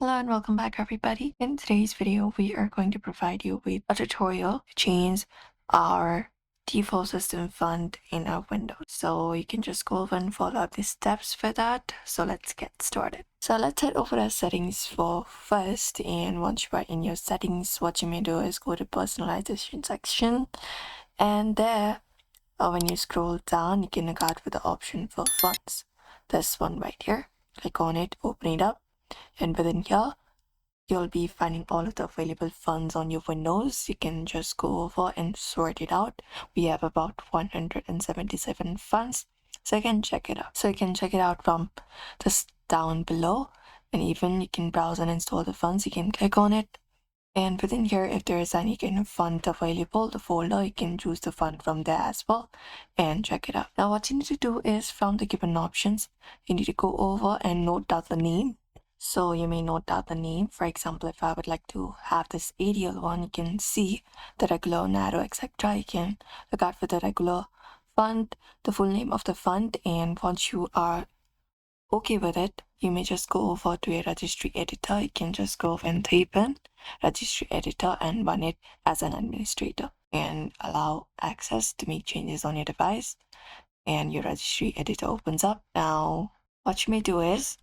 Hello and welcome back everybody. In today's video, we are going to provide you with a tutorial to change our default system font in our Windows. So you can just go over and follow up the steps for that. So let's get started. So let's head over to settings for first. And once you are in your settings, what you may do is go to personalization section. And there, when you scroll down, you can look out for the option for fonts. This one right here. Click on it, open it up. And within here, you'll be finding all of the available fonts on your Windows. You can just go over and sort it out. We have about 177 fonts, so you can check it out. So you can check it out from just down below, and even you can browse and install the fonts. You can click on it, and within here, if there is any kind of font available, the folder, you can choose the font from there as well and check it out. Now what you need to do is from the given options, you need to go over and note down the name. So you may note down the name. For example, if I would like to have this Arial one, you can see the regular, narrow, etc. You can look out for the regular font, the full name of the font, and once you are okay with it, you may just go over to a registry editor. You can just go and type in registry editor and run it as an administrator and allow access to make changes on your device, and your registry editor opens up. Now what you may do is,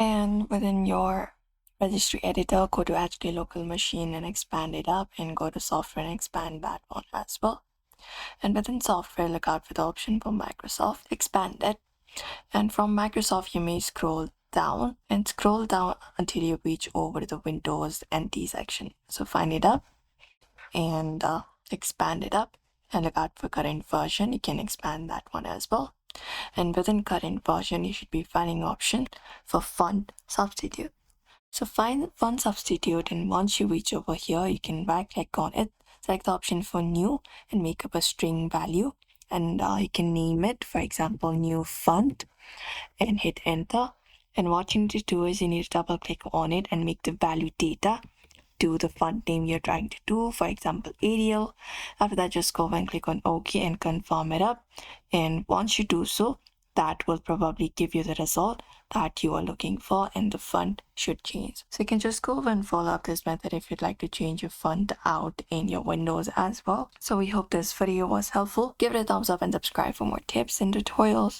and within your registry editor, go to HD local machine and expand it up, and go to software and expand that one as well. And within software, look out for the option for Microsoft, expand it. And from Microsoft, you may scroll down until you reach over to the Windows NT section. So find it up and expand it up, and look out for current version. You can expand that one as well. And within current version, you should be finding option for font substitute. So find font substitute, and once you reach over here, you can right click on it, select the option for new, and make up a string value, and you can name it, for example, new font, and hit enter. And what you need to do is you need to double click on it and make the value data to the font name you're trying to do, for example Arial. After that, just go and click on OK and confirm it up, and once you do so, that will probably give you the result that you are looking for, and the font should change. So you can just go over and follow up this method if you'd like to change your font out in your Windows as well. So we hope this video was helpful. Give it a thumbs up and subscribe for more tips and tutorials.